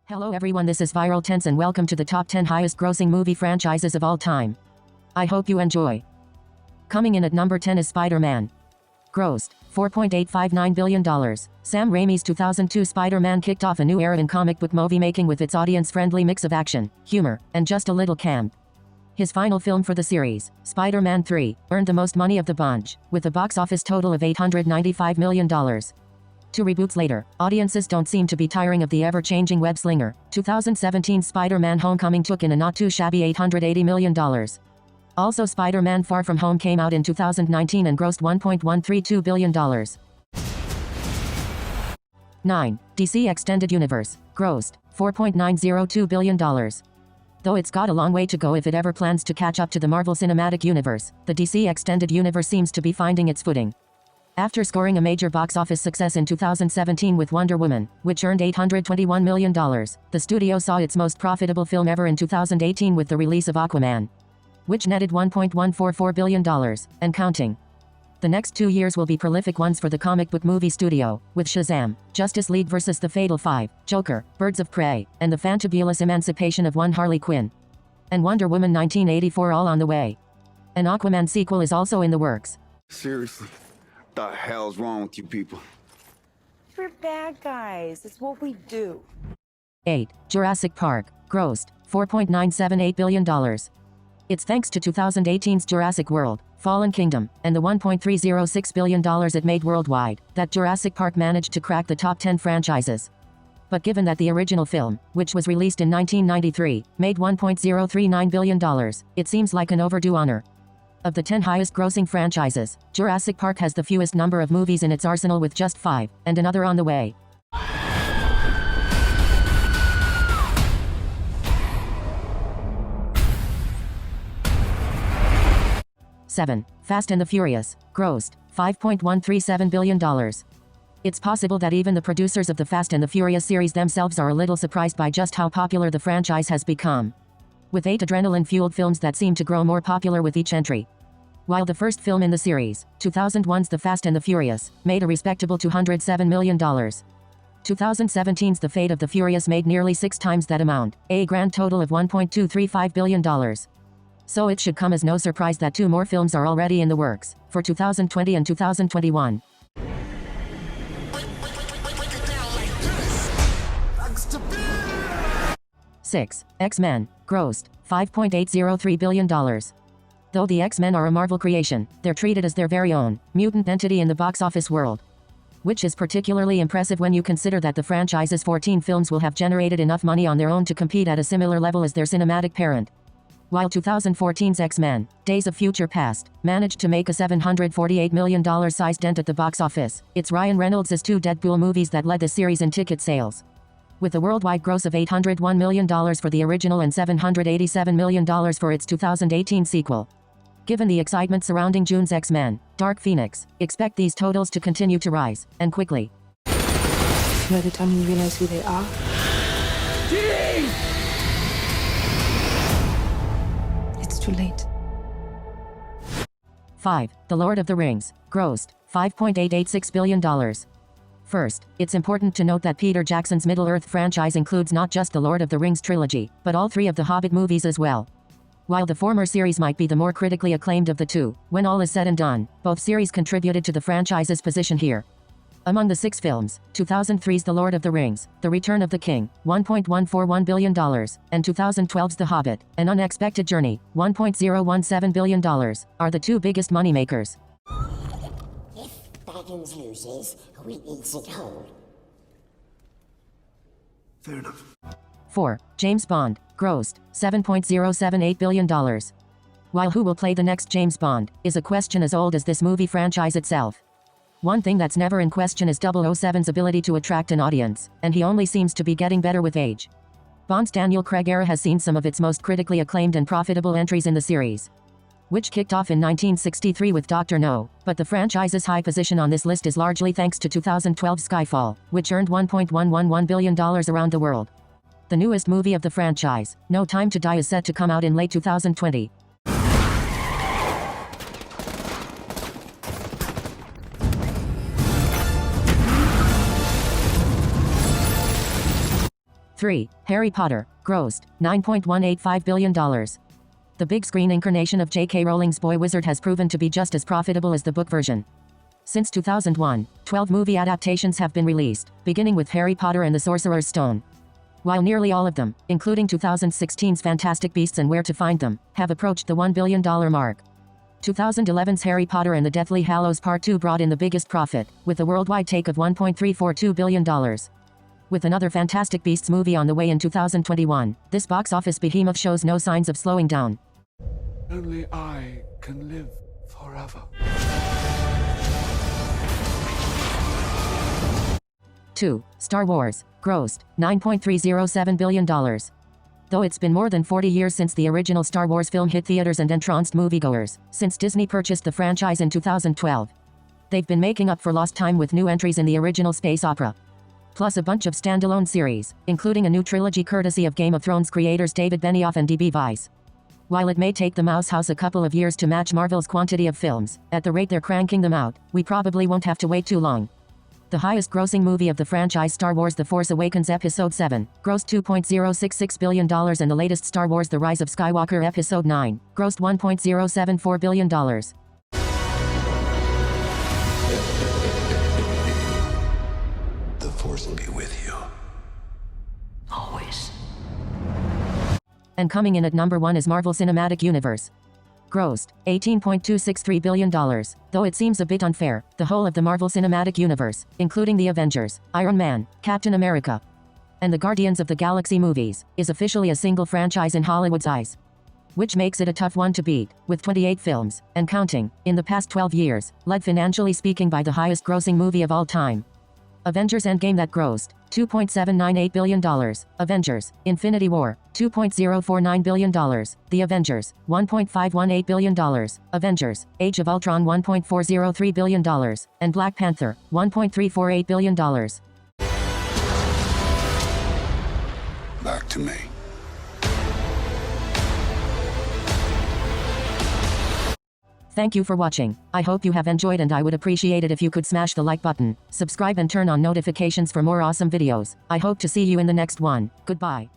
Hello everyone, this is Viral Tense and welcome to the top 10 highest grossing movie franchises of all time. I hope you enjoy. Coming in at number 10 is Spider-Man. Grossed $4.859 billion. Sam Raimi's 2002 Spider-Man kicked off a new era in comic book movie making with its audience-friendly mix of action, humor, and just a little camp. His final film for the series, Spider-Man 3, earned the most money of the bunch, with a box office total of $895 million. Two reboots later, audiences don't seem to be tiring of the ever-changing web-slinger. 2017's Spider-Man Homecoming took in a not-too-shabby $880 million. Also, Spider-Man Far From Home came out in 2019 and grossed $1.132 billion. 9. DC Extended Universe. Grossed $4.902 billion. Though it's got a long way to go if it ever plans to catch up to the Marvel Cinematic Universe, the DC Extended Universe seems to be finding its footing. After scoring a major box office success in 2017 with Wonder Woman, which earned $821 million, the studio saw its most profitable film ever in 2018 with the release of Aquaman, which netted $1.144 billion, and counting. The next 2 years will be prolific ones for the comic book movie studio, with Shazam, Justice League vs. the Fatal Five, Joker, Birds of Prey, and the fantabulous emancipation of one Harley Quinn, and Wonder Woman 1984 all on the way. An Aquaman sequel is also in the works. Seriously, what the hell's wrong with you people? We're bad guys. It's what we do. 8. Jurassic Park. Grossed $4.978 billion. It's thanks to 2018's Jurassic World, Fallen Kingdom, and the $1.306 billion it made worldwide, that Jurassic Park managed to crack the top 10 franchises. But given that the original film, which was released in 1993, made $1.039 billion, it seems like an overdue honor. Of the 10 highest grossing franchises, Jurassic Park has the fewest number of movies in its arsenal with just 5, and another on the way. 7. Fast and the Furious. Grossed $5.137 billion. It's possible that even the producers of the Fast and the Furious series themselves are a little surprised by just how popular the franchise has become, with 8 adrenaline-fueled films that seem to grow more popular with each entry. While the first film in the series, 2001's The Fast and the Furious, made a respectable $207 million. 2017's The Fate of the Furious made nearly 6 times that amount, a grand total of $1.235 billion. So it should come as no surprise that 2 more films are already in the works, for 2020 and 2021. 6. X-Men. Grossed $5.803 billion. Though the X-Men are a Marvel creation, they're treated as their very own, mutant entity in the box office world, which is particularly impressive when you consider that the franchise's 14 films will have generated enough money on their own to compete at a similar level as their cinematic parent. While 2014's X-Men, Days of Future Past, managed to make a $748 million sized dent at the box office, it's Ryan Reynolds' 2 Deadpool movies that led the series in ticket sales, with a worldwide gross of $801 million for the original and $787 million for its 2018 sequel. Given the excitement surrounding June's X-Men, Dark Phoenix, expect these totals to continue to rise, and quickly. By the time you realize who they are, it's too late. 5. The Lord of the Rings. Grossed $5.886 billion. First, it's important to note that Peter Jackson's Middle-earth franchise includes not just the Lord of the Rings trilogy, but all 3 of the Hobbit movies as well. While the former series might be the more critically acclaimed of the 2, when all is said and done, both series contributed to the franchise's position here. Among the 6 films, 2003's The Lord of the Rings, The Return of the King, $1.141 billion, and 2012's The Hobbit, An Unexpected Journey, $1.017 billion, are the 2 biggest moneymakers. If Baggins loses, we eats it whole. Fair enough. 4. James Bond. Grossed $7.078 billion. While who will play the next James Bond, is a question as old as this movie franchise itself. One thing that's never in question is 007's ability to attract an audience, and he only seems to be getting better with age. Bond's Daniel Craig era has seen some of its most critically acclaimed and profitable entries in the series, which kicked off in 1963 with Dr. No, but the franchise's high position on this list is largely thanks to 2012's Skyfall, which earned $1.111 billion around the world. The newest movie of the franchise, No Time to Die, is set to come out in late 2020. 3. Harry Potter, grossed $9.185 billion. The big screen incarnation of J.K. Rowling's Boy Wizard has proven to be just as profitable as the book version. Since 2001, 12 movie adaptations have been released, beginning with Harry Potter and the Sorcerer's Stone. While nearly all of them, including 2016's Fantastic Beasts and Where to Find Them, have approached the $1 billion mark. 2011's Harry Potter and the Deathly Hallows Part 2 brought in the biggest profit, with a worldwide take of $1.342 billion. With another Fantastic Beasts movie on the way in 2021, this box office behemoth shows no signs of slowing down. Only I can live forever. 2. Star Wars, grossed $9.307 billion. Though it's been more than 40 years since the original Star Wars film hit theaters and entranced moviegoers, since Disney purchased the franchise in 2012. They've been making up for lost time with new entries in the original space opera. Plus a bunch of standalone series, including a new trilogy courtesy of Game of Thrones creators David Benioff and D.B. Weiss. While it may take the Mouse House a couple of years to match Marvel's quantity of films, at the rate they're cranking them out, we probably won't have to wait too long. The highest grossing movie of the franchise, Star Wars The Force Awakens Episode 7, grossed $2.066 billion, and the latest Star Wars The Rise of Skywalker Episode 9, grossed $1.074 billion. The Force will be with you. Always. And coming in at number 1 is Marvel Cinematic Universe. Grossed $18.263 billion. Though it seems a bit unfair, the whole of the Marvel Cinematic Universe, including the Avengers, Iron Man, Captain America, and the Guardians of the Galaxy movies, is officially a single franchise in Hollywood's eyes. Which makes it a tough one to beat, with 28 films, and counting, in the past 12 years, led financially speaking by the highest grossing movie of all time. Avengers Endgame that grossed $2.798 billion. Avengers Infinity War $2.049 billion. The Avengers $1.518 billion. Avengers Age of Ultron $1.403 billion. And Black Panther $1.348 billion. Back to me. Thank you for watching. I hope you have enjoyed, and I would appreciate it if you could smash the like button, subscribe and turn on notifications for more awesome videos. I hope to see you in the next one. Goodbye.